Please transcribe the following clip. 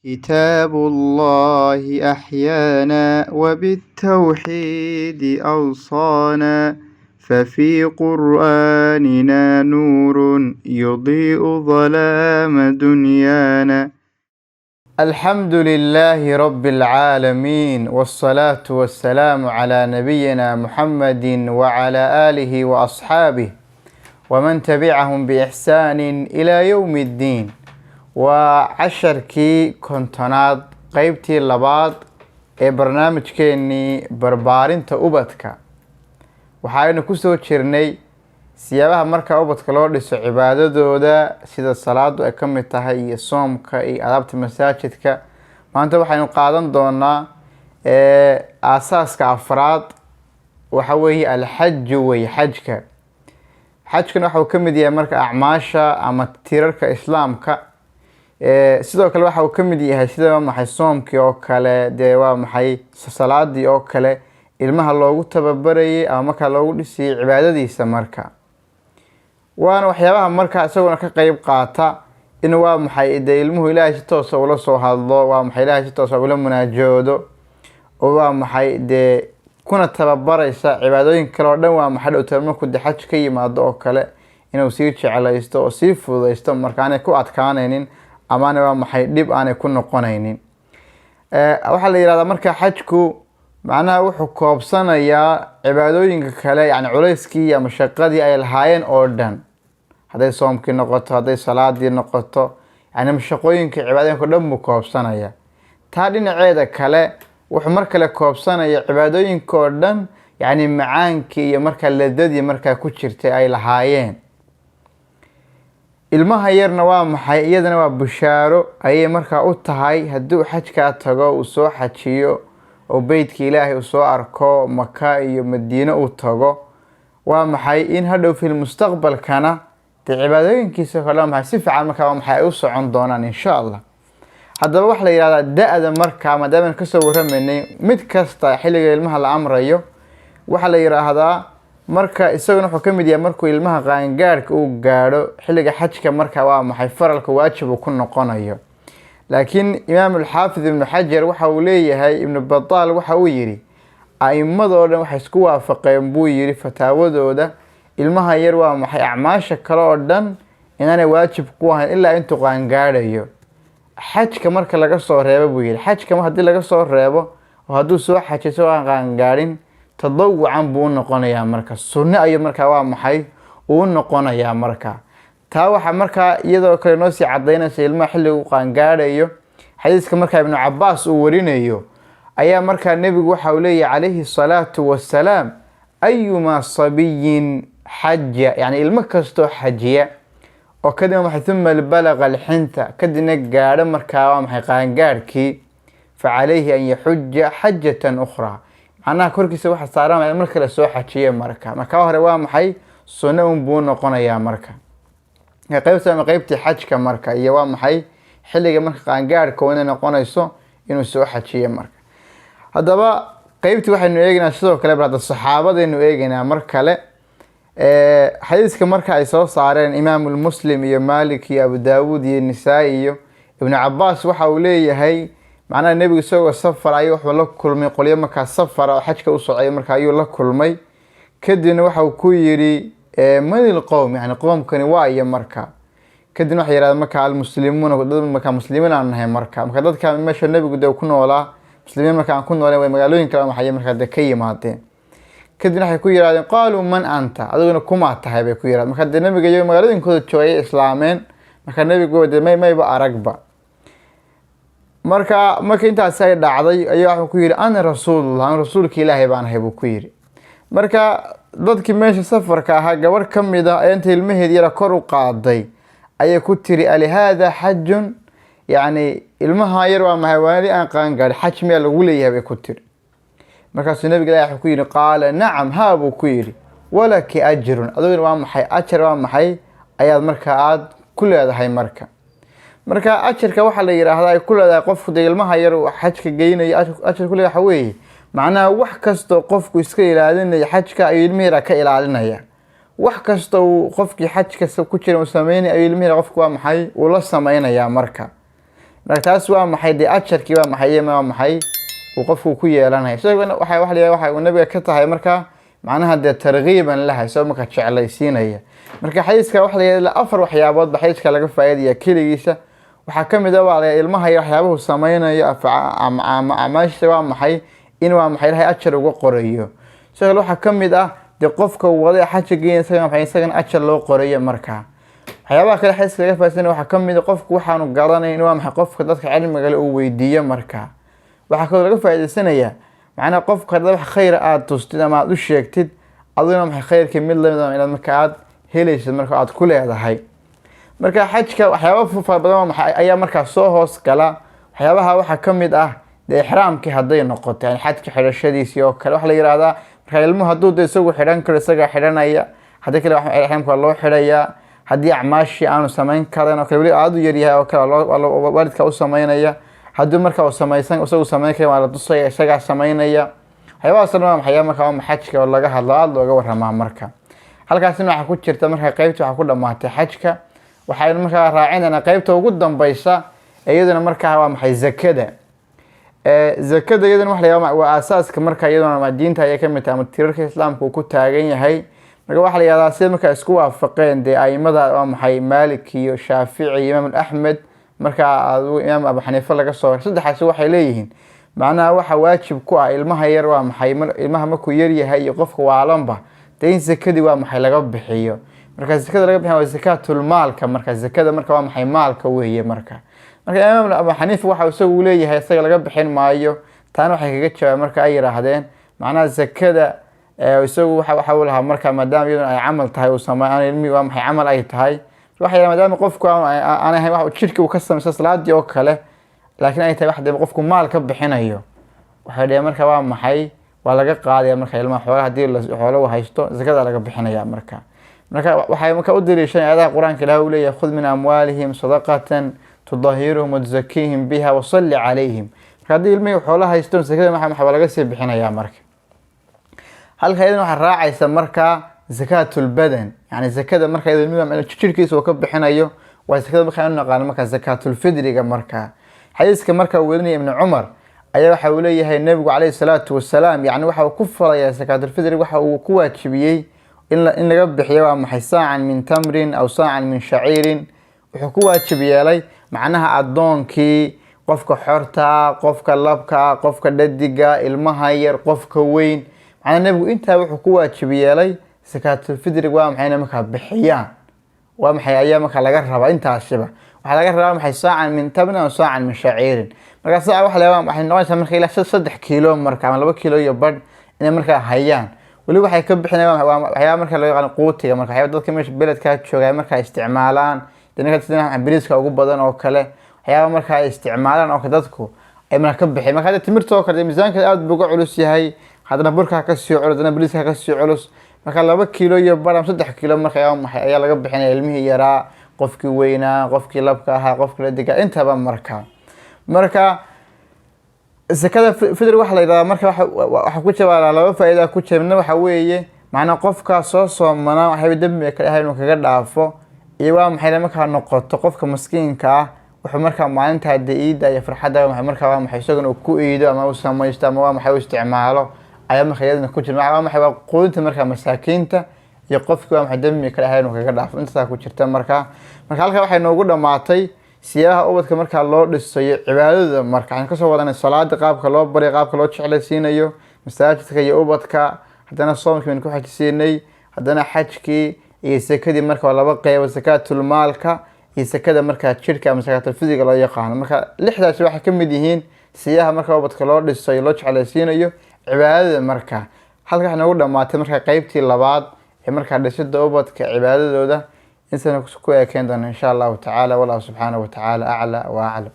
كتاب الله أحيانا وبالتوحيد أوصانا ففي قرآننا نور يضيء ظلام دنيانا. الحمد لله رب العالمين والصلاة والسلام على نبينا محمد وعلى آله وأصحابه ومن تبعهم بإحسان إلى يوم الدين. وعشركي كنتناد قيبتي اللباد برنامج كيني بربارينتا ubadka waxaaynu ku soo jirnay siyaabaha marka ubadka loo dhiso cibaadadooda sida salaadu ay kamid tahay iyo soomka iyo adaabta masaajidka. maanta waxaynu qaadan doonaa aasaaska afraad waxa weeye al-hajj way xajka. xajkan waxa uu kamid yahay marka acmaasha ama tiirarka islaamka. sidoo kale waxa uu kamid yahay sida maxay soomkii oo kale waa maxay salaadii oo kale ilmaha loogu tababarayay ama marka loogu dhisay cibaadadiisa marka. waana waxyaabaha marka isaguna ka qayb qaata in waa maxay ilmuhu Ilaahay si toos ah ula soo hadlo, waa maxay Ilaahay si toos ah ula munaajoodo, oo waa maxay kuna tababaraysa cibaadooyin kale oo dhan. waa maxay dhowtaan markuu xaj ka yimaado oo kale inuu sii jecelaysto oo sii fududaysto marka aanay ku adkaanaynin ama waa maxay dhib aanay ku noqonaynin. waxa la yiraahdaa marka xajku macnaha wuxuu koobsanayaa cibaadooyinka kale, yani culayskii ama shaqadii ay lahaayeen oo dhan, haday soomkii noqoto, haday salaadii noqoto, yani mashaqooyinka cibaadooyinka oo dhan buu koobsanaya. taa dhinaceeda kale wuxuu mar kale koobsanaya cibaadooyinka oo dhan, yani macaankii iyo marka ladadii markaa ku jirtay ay lahaayeen. ilmaha yarna waa maxay iyadana waa bushaaro ayay markaa u tahay hadduu xajkaa tago uu soo xajiyo oo beydka Ilaahay uu soo arko Maka iyo Madiina uu tago. waa maxay in hadhow fil mustaqbalkana cibaadooyinkiisa kale maxay si fiican markaa maxay u socon doonaan insha Allah. haddaba waxa la yiraahdaa da'da markaa maadaama ka soo warameynay mid kasta xilliga ilmaha la amrayo waxa la yiraahdaa marka isaguna wuxuu kamid yahay markuu ilmaha qaangaarka uu gaaro xilliga xajka markaa waa maxay faralka waajib uu ku noqonayo. laakiin imaam al-Hafiz ibn Hajar waxa uu leeyahay ibn Battal waxa uu yiri aimmadoo dhan waxay isku waafaqeen buu yiri fataawadooda ilmaha yar waa maxay acmaasha kale oo dhan inaanay waajib ku ahayn ilaa intuu qaangaarayo. xajka marka laga soo reebo buu yiri xajka haddii laga soo reebo oo hadduu soo xajiso aan qaangaarin tadawucan buu noqonayaa marka sunno ayuu markaa waa maxay uu noqonayaa marka. taa waxa markaa iyadoo kale noo sii cadaynaysa ilmaha xilligu qaangaarayo xadiiska marka ibn Abbas uu warinayo ayaa markaa nabigu waxa uu leeyahay calayhi salaatu wassalaam ayuma sabiyin xajja, yani ilmo kastoo xajiya oo kadib maxay thumma balagha al-hinta kadibna gaadho markaa waa maxay qaangaarkii fa calayhi an yaxujja xajjatan ukhra, macnaha korkiisa waxa saaran mar kale soo xajiye marka hore waa maxay sunno buu noqonayaa marka. qaybtii xajka marka iyo waa maxay xilliga marka qaangaarka uu noqonayso inuu soo xajiye marka. haddaba qaybtii waxaynu eegaynaa sidoo kale barada saxaabadaynu eegaynaa mar kale. xadiiska marka ay soo saareen imaam Muslim iyo Malik iyo Abu Daawud iyo Nisaa'i iyo ibn Abbas waxa uu leeyahay macnaha nabiga isagoo safar ayuu wuxuu la kulmay qolyo markaa safar oo xajka u socday marka ayuu la kulmay. kadibna waxa uu ku yiri manil qowm, yani qoomkani waa iyo marka kadibna waxa yiraahdeen marka al-muslimuuna dad marka muslimiin aan nahay marka dadka meesha nabigu ku noolaa muslimiin marka aan ku nooleen way magaalooyin kale maxay marka ka yimaadeen. kadibna waxay ku yiraahdeen qaalu man anta, adiguna kuma tahay bay ku yiraahdeen. marka nabiga iyo magaalooyinkooda joogay islaameen marka nabigu mayba aragba. marka intaas ay dhacday ayaa wuxuu ku yiri ana rasuulullah, rasuulka Ilaahay baan ahay buu ku yiri. marka dadkii meesha safarka ahaa gabar kamid ah inta ilmaheed yara kor u qaaday ayay ku tiri ali hada hajjun, yani ilmaha yar waa maxay wali aan qaangaar xaj meel lagu leeyahay bay ku tiri. markaasuu nabiga Ilaahay wuxuu ku yiri qaala nacam haa buu ku yiri walaki ajrun, adiguna waa maxay ajar waa maxay ayaad marka aad ku leedahay marka. ajarka waxa la yiraahdaa ay ku leedahay qofku ilmaha yar uu xajka geynayo ajar ku leeyahay weey macnaha wax kasto qofku iska ilaalinaya xajka ay ilmihiisa ka ilaalinaya. wax kasta uu qofkii xajka ku jira uu sameeyay ay ilmihiisa qofku waa maxay uu la sameeynaya marka. marka taas waa maxay dee ajarkii waa maxay waa maxay uu qofku ku yeelanayo isagana waxa uu nabiga ka tahay marka macnaha dee targhiiban laha soo marka jeclaysiinaya marka xadiiska waxa la yiraahdaa afar waxyaabood ba xadiiska laga faa'iideeyaa kaligiisa waxaa kamid ah waa ilmaha iyo waxyaabuhu sameeynayo amaashta waa maxay in waa maxay ilahay ajar uga qorayo sidoo waxaa kamid ah dee qofka wada xajiga isagan ajar loo qorayo marka waxyaabaha kale xadiiska laga faa'iideeyaa waxaa kamid ah qofku waxaanu garanayn waa maxay qofka dadka cilmiga leh uu weydiiyo marka waxaa kaloo laga faa'iideysanayaa macnaha qofka hadda wax khayr aad tustid ama aad u sheegtid aduna maxay khayrkii mid lamid ah inaad marka aad helaysid marka aad ku leedahay marka xajka waxyaabo fara badan ayaa markaa soo hoos gala waxyaabaha waxaa kamid ah dee ixraamkii hadday noqoto yani xajka xidhashadiisii oo kale waxa la yiraahdaa marka ilmuhu hadduu de isagu xidhan karo isagaa xidhanaya haddii kale ixraamka waa loo xidhayaa haddii acmaashii aanu samayn karin oo kale weli aada u yaryahay oo kale waalidka u samaynaya haddii marka uu samaysan isagu samayn karin waa la tusaya isagaa samaynaya waxyaabahaas dhan waa maxay marka xajka oo laga hadlo aada looga waramaa marka halkaasina waxaa ku jirta marka qaybta waxaa ku dhamaatay xajka waxaynu markaa raacinayna qaybta ugu dambaysa iyaduna markaa waa maxay zakada zakada iyaduna waxa la yiraahdaa waa aasaaska marka iyaduna diinta ay ka mid tahay ama tiirarka islaamka uu ku taagan yahay marka waxa la yiraahdaa sida marka isku waafaqeen de aimada waa maxay Maalik iyo Shaafici iyo Imaam Ahmed marka Imaam Abu Hanifa laga soo saddexaas waxay leeyihiin macnaha waxa waajib ku ah ilmaha yar waa maxay ilmaha markuu yar yahay iyo qofka waalanba in zakadii waa maxay laga bixiyo marka zakada laga bixiyo waa zakatul maalka marka zakada marka waa maxay maalka weeye marka Imaam Abu Hanifa waxa uu isagu leeyahay isaga laga bixin maayo taan waxay kaga jawaabeen marka ay yiraahdeen macnaha zakada isagu waxa uu lahaa marka maadaama iyaduna ay amal tahay uu sameeyay ilmi waa maxay amal ay tahay waxa maadaama qofku aan ahay wax jirka uu ka sameeyo salaadii oo kale laakiin ay tahay wax qofku maal ka bixinayo waxa dhigay marka waa maxay waa laga qaadaya marka ilmaha xoolaha hadii la xoolo haysto zakada laga bixinaya marka waxay marka u dirishay aayadaha quraanka Ilaahay uu leeyahay khudh min amwalihim sadaqatan tudahiruhum wa tuzakkihim biha wa salli alayhim hadii ilmaha xoolaha haysto zakada maxaa laga sii bixinaya marka halkaasina waxa raacaysa marka zakatul badan yani zakada marka ilmaha jirkiisa uu ka bixinayo waa zakada marka naqaan marka zakatul fidriga marka xadiiska marka uu werinay ibn Umar ayaa waxa uu leeyahay nabigu kaleey salaatu wasalaam yani waxa uu ku falaya zakatul fidri waxa uu ku waajibiyay in laga bixiyo waa maxay saacan min tamrin aw saacan min shaciirin wuxuu ku waajib yeelay macnaha adoonkii qofka xorta qofka labka qofka dhadiga ilmaha yar qofka weyn macnaha nabigu inta wuxuu ku waajib yeelay zakatul fidri waa maxay marka bixiyaan waa maxay ayaa marka laga rabaa intaasiba waxa laga rabaa maxay saacan min tamrin aw saacan min shaciirin marka saaca waxa la waxay noqonaysaa marka ilaa 3 kiilo marka ama 2 kiilo iyo badh inay marka hayaan wali waxay ka bixinayaan waxyaabo marka loo yaqaan quutiga marka waxyaabo dadka meesha beledka jooga marka isticmaalaan dadka sidoo bariiska ugu badan oo kale waxyaabo marka ay isticmaalaan oo dadku ay marka ka bixin marka timirta oo kale miisaanka aad buu uga culus yahay hadana burka ka sii culus hadana bariiska ka sii culus marka 2 kiilo iyo badh ama 3 kiilo marka ayaa laga bixinaya ilmihii yaraa qofkii weynaa qofkii labka ahaa qofkii la diga intaba marka zakada fidr waxa la yiraahdaa marka waxa ku jira laba faa'iido ku jirna waxa weeye macna qofka soo soomana waxa dambi ka yahay inuu kaga dhaafo iyo waa maxay marka noqoto qofka miskiinka ah wuxuu marka maalinta iida iyo farxadda marka waa maxay isaguna ku iido ama uu samaysto ama waa maxay uu isticmaalo ayaa marka iyadana ku jira waa maxay qoonta marka masaakiinta iyo qofka waa maxay dambi ka yahay inuu kaga dhaafo inta ku jirta marka halka waxay noogu dhamaatay siyaha ubadka marka loo dhisayo cibaadada marka aan ka soo wadanay salaada qaabka loo bari qaabka loo jeclaysiinayo masaajidka iyo ubadka hadana soomkii min ku xajisiinay hadana xajkii iyo zakadii marka laba qayb zakatul maalka iyo zakada marka jirka ama zakatul fidriga loo yaqaan marka lixdaas waxa ka mid yihiin siyaha marka ubadka loo dhisayo loo jeclaysiinayo cibaadada marka halka waxay noogu dhamaatay marka qaybtii labaad ee marka dhisida ubadka cibaadadooda إنسان كويس كان إن شاء الله تعالى والله سبحانه وتعالى أعلى وأعلم.